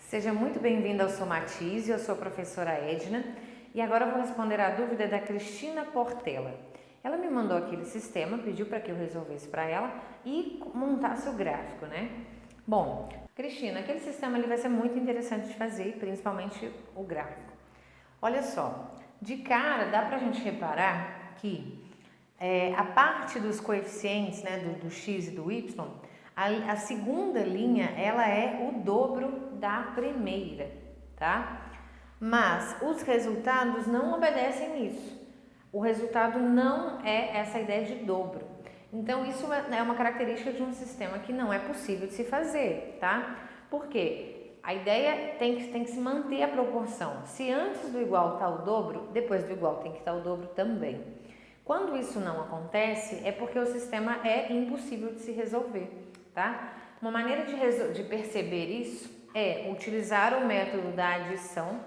Seja muito bem-vinda ao Somatize, eu sou a professora Edna e agora eu vou responder a dúvida da Cristina Portela. Ela me mandou aquele sistema, pediu para que eu resolvesse para ela e montasse o gráfico, né? Bom, Cristina, aquele sistema ele vai ser muito interessante de fazer, principalmente o gráfico. Olha só, de cara dá para a gente reparar que a parte dos coeficientes, né, do x e do y, a segunda linha ela é o dobro da primeira, tá? Mas os resultados não obedecem isso. O resultado não é essa ideia de dobro. Então isso é uma característica de um sistema que não é possível de se fazer, tá? Por quê? A ideia tem que se manter a proporção. Se antes do igual está o dobro, depois do igual tem que estar o dobro também. Quando isso não acontece, é porque o sistema é impossível de se resolver, tá? Uma maneira de perceber isso é utilizar o método da adição.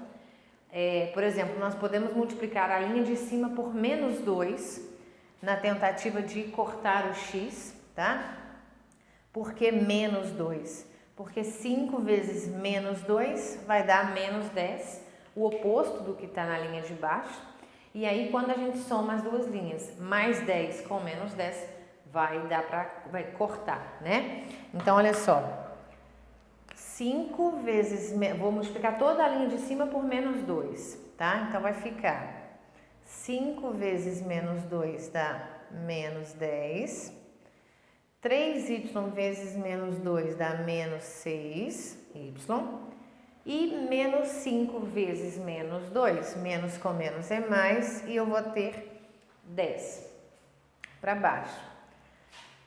Por exemplo, nós podemos multiplicar a linha de cima por menos 2 na tentativa de cortar o x, tá? Por que menos 2? Porque 5 vezes menos 2 vai dar menos 10, o oposto do que está na linha de baixo. E aí, quando a gente soma as duas linhas, mais 10 com menos 10, vai cortar, né? Então, olha só. 5 vezes, vou multiplicar toda a linha de cima por menos 2, tá? Então, vai ficar 5 vezes menos 2 dá menos 10. 3y vezes menos 2 dá menos 6y. E menos 5 vezes menos 2, menos com menos é mais, e eu vou ter 10 para baixo.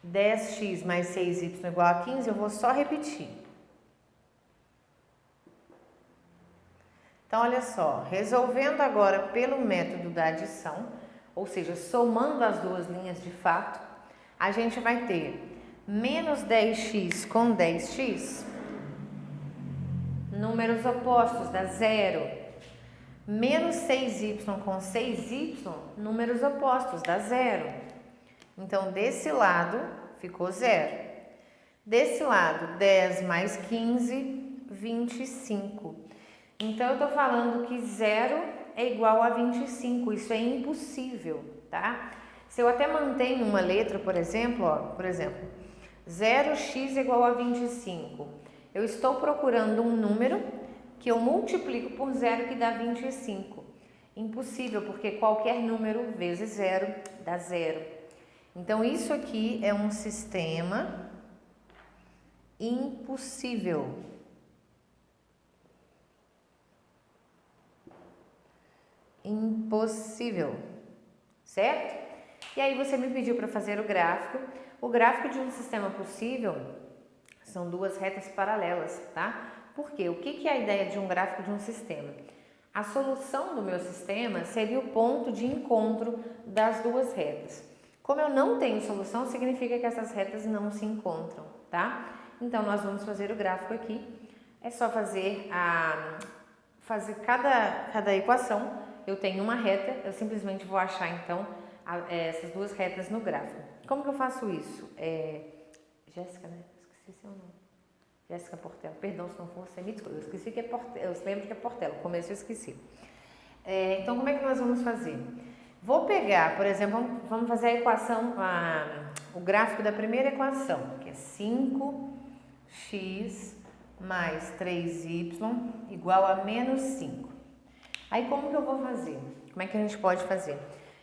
10x mais 6y igual a 15, eu vou só repetir. Então, olha só, resolvendo agora pelo método da adição, ou seja, somando as duas linhas de fato, a gente vai ter menos 10x com 10x, números opostos, dá 0. Menos 6y com 6y, números opostos, dá 0. Então, desse lado, ficou 0. Desse lado, 10 mais 15, 25. Então, eu estou falando que 0 é igual a 25. Isso é impossível, tá? Se eu até mantenho uma letra, por exemplo, 0x é igual a 25. Eu estou procurando um número que eu multiplico por 0 que dá 25. Impossível, porque qualquer número vezes 0 dá 0. Então, isso aqui é um sistema impossível. Impossível, certo? E aí você me pediu para fazer o gráfico. O gráfico de um sistema possível são duas retas paralelas, tá? Por quê? O que é a ideia de um gráfico de um sistema? A solução do meu sistema seria o ponto de encontro das duas retas. Como eu não tenho solução, significa que essas retas não se encontram, tá? Então, nós vamos fazer o gráfico aqui. É só fazer cada equação. Eu tenho uma reta, eu simplesmente vou achar, então, essas duas retas no gráfico. Como que eu faço isso? Jéssica, né? Esqueci seu nome. Jéssica Portela. Perdão se não for você, me desculpa. Eu esqueci que é Portela. Eu lembro que é Portela. No começo eu esqueci. Então, como é que nós vamos fazer? Vou pegar, por exemplo, vamos fazer a equação, o gráfico da primeira equação, que é 5x mais 3y igual a menos 5. Aí, como que eu vou fazer? Como é que a gente pode fazer?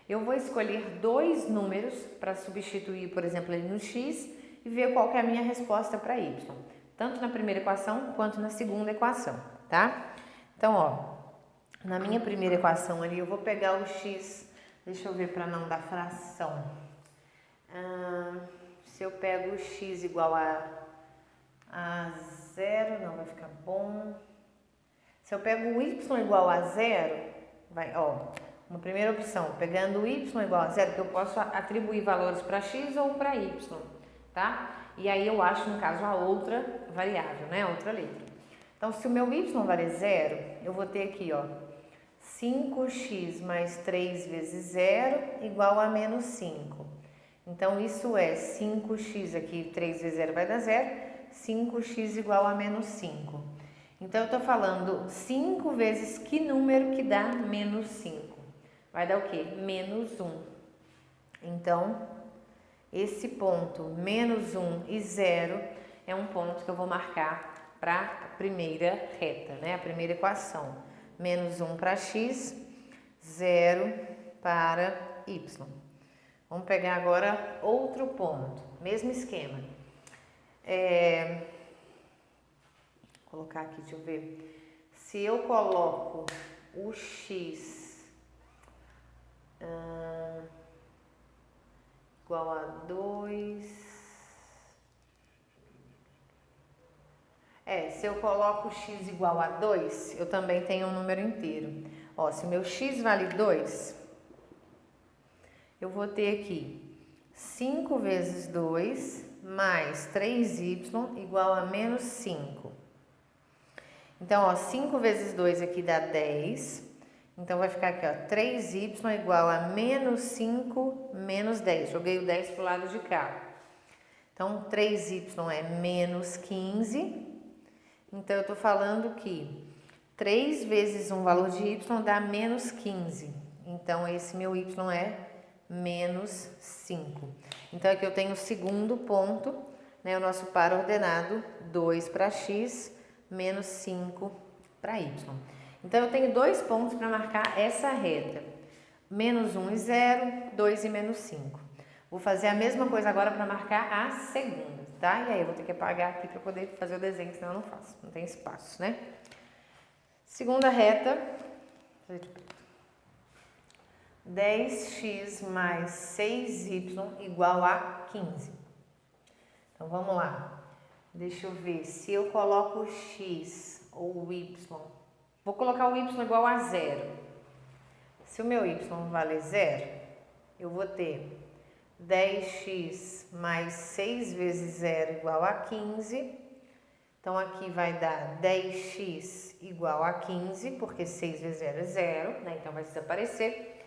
Eu vou escolher dois números para substituir, por exemplo, ali no x e ver qual que é a minha resposta para y. Tanto na primeira equação quanto na segunda equação, tá? Então, ó, na minha primeira equação ali, eu vou pegar o x, deixa eu ver para não dar fração. Se eu pego o x igual a 0, não vai ficar bom. Se eu pego o y igual a 0, uma primeira opção, pegando o y igual a 0, que eu posso atribuir valores para x ou para y, tá? E aí eu acho, no caso, a outra variável, né? A outra letra. Então, se o meu y valer 0, eu vou ter aqui, ó, 5x mais 3 vezes 0 igual a menos 5. Então, isso é 5x aqui, 3 vezes 0 vai dar 0, 5x igual a menos 5. Então, eu estou falando 5 vezes que número que dá menos 5? Vai dar o quê? Menos 1. Então, esse ponto, menos 1 e 0, é um ponto que eu vou marcar para a primeira reta, né? A primeira equação. Menos 1 para x, 0 para y. Vamos pegar agora outro ponto, mesmo esquema. Vou colocar aqui, deixa eu ver. Se eu coloco o x igual a 2... se eu coloco x igual a 2, eu também tenho um número inteiro. Ó, se o meu x vale 2, eu vou ter aqui 5 vezes 2 mais 3y igual a menos 5. Então, ó, 5 vezes 2 aqui dá 10. Então, vai ficar aqui, ó, 3y igual a menos 5 menos 10. Joguei o 10 para o lado de cá. Então, 3y é menos 15. Então, eu estou falando que 3 vezes um valor de y dá menos 15. Então, esse meu y é menos 5. Então, aqui eu tenho o segundo ponto, né? O nosso par ordenado, 2 para x, menos 5 para y. Então, eu tenho 2 pontos para marcar essa reta. Menos 1 e 0, 2 e menos 5. Vou fazer a mesma coisa agora para marcar a segunda, tá? E aí, eu vou ter que apagar aqui para poder fazer o desenho, senão eu não faço. Não tem espaço, né? Segunda reta. 10x mais 6y igual a 15. Então, vamos lá. Deixa eu ver. Se eu coloco o x ou o y... Vou colocar o y igual a 0. Se o meu y vale 0, eu vou ter 10x mais 6 vezes 0 igual a 15. Então, aqui vai dar 10x igual a 15, porque 6 vezes 0 é 0, né? Então, vai desaparecer.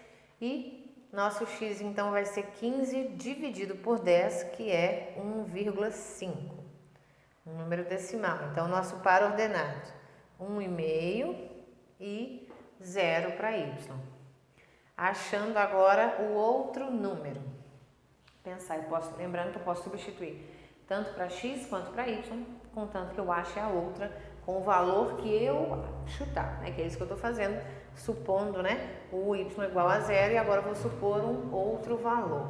E nosso x, então, vai ser 15 dividido por 10, que é 1,5. Um número decimal. Então, nosso par ordenado, 1,5 e 0 para y. Achando agora o outro número. Pensar, lembrando que eu posso substituir tanto para x quanto para y, contanto que eu ache a outra com o valor que eu chutar, né? Que é isso que eu estou fazendo, supondo, né, o y igual a 0, e agora eu vou supor um outro valor.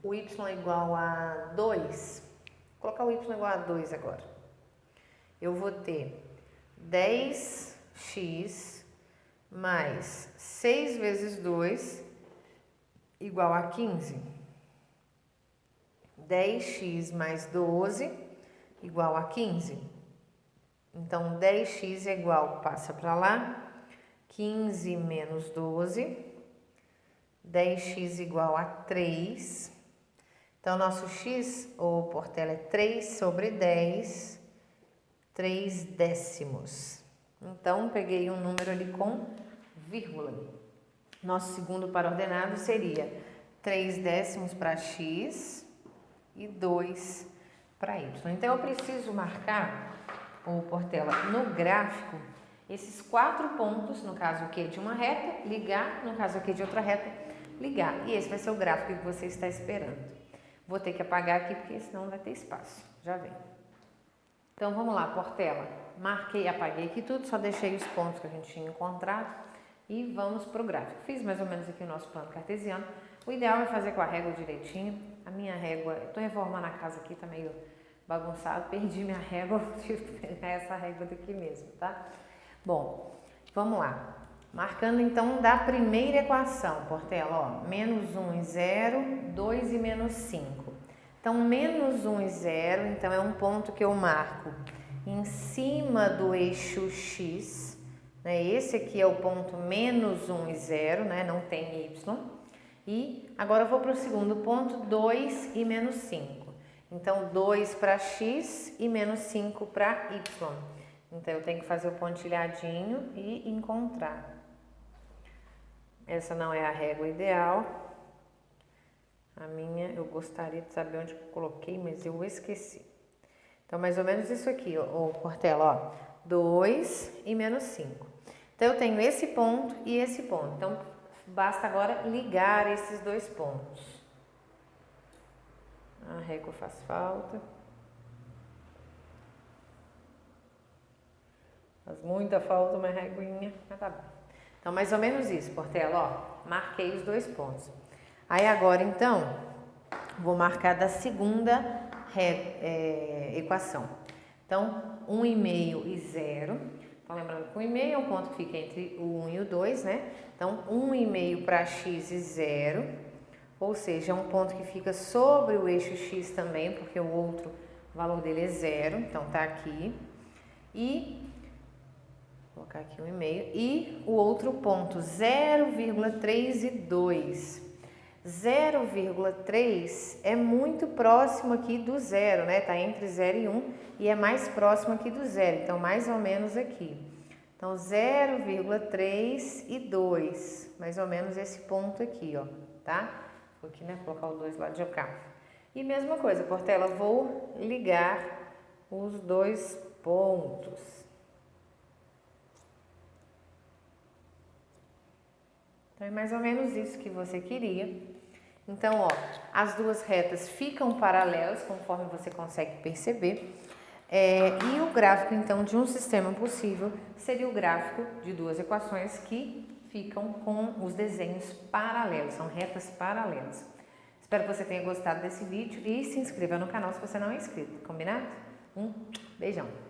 O y igual a 2, vou colocar o y igual a 2 agora. Eu vou ter 10x mais 6 vezes 2 igual a 15. 10x mais 12 igual a 15. Então, 10x é igual, passa para lá, 15 menos 12, 10x igual a 3. Então, nosso x, ou Portela, é 3 sobre 10, 3 décimos. Então, peguei um número ali com vírgula. Nosso segundo par ordenado seria 3 décimos para x e 2 para y. Então, eu preciso marcar, ou Portela, no gráfico, esses 4 pontos, no caso aqui de uma reta, ligar, no caso aqui de outra reta, ligar. E esse vai ser o gráfico que você está esperando. Vou ter que apagar aqui, porque senão não vai ter espaço. Já vem. Então, vamos lá, Portela. Marquei, apaguei aqui tudo, só deixei os pontos que a gente tinha encontrado e vamos para o gráfico. Fiz mais ou menos aqui o nosso plano cartesiano. O ideal é fazer com a régua direitinho. A minha régua, eu estou reformando a casa aqui, tá meio bagunçado, perdi minha régua, tive que pegar essa régua daqui mesmo, tá? Bom, vamos lá. Marcando então da primeira equação, Portela, ó, menos 1 e 0, 2 e menos 5. Então, menos 1 e 0, então é um ponto que eu marco em cima do eixo x, né? Esse aqui é o ponto menos 1 e 0, né? Não tem y. E agora eu vou para o segundo ponto, 2 e menos 5. Então, 2 para x e menos 5 para y. Então, eu tenho que fazer o pontilhadinho e encontrar. Essa não é a régua ideal. A minha, eu gostaria de saber onde eu coloquei, mas eu esqueci. Então, mais ou menos isso aqui, ó, Portela, ó. 2 e menos 5. Então, eu tenho esse ponto e esse ponto. Então, basta agora ligar esses dois pontos. A régua faz falta. Faz muita falta uma reguinha, mas tá bom. Então, mais ou menos isso, Portela, ó. Marquei os dois pontos. Aí, agora, então, vou marcar da segunda equação. Então, 1,5 e 0. Então, lembrando que 1,5 é um ponto que fica entre o 1 e o 2, né? Então, 1,5 para x e 0, ou seja, é um ponto que fica sobre o eixo x também, porque o outro valor dele é 0, então tá aqui. E, vou colocar aqui 1,5, e o outro ponto, 0,3 e 2. 0,3 é muito próximo aqui do 0, né? Tá entre 0 e 1 e é mais próximo aqui do 0, então mais ou menos aqui. Então 0,3 e 2, mais ou menos esse ponto aqui, ó, tá? Vou aqui, né, colocar o 2 lá de cá. E mesma coisa, Portela, vou ligar os dois pontos. Então, é mais ou menos isso que você queria. Então, ó, as duas retas ficam paralelas, conforme você consegue perceber. E o gráfico, então, de um sistema possível seria o gráfico de duas equações que ficam com os desenhos paralelos, são retas paralelas. Espero que você tenha gostado desse vídeo e se inscreva no canal se você não é inscrito, combinado? Beijão!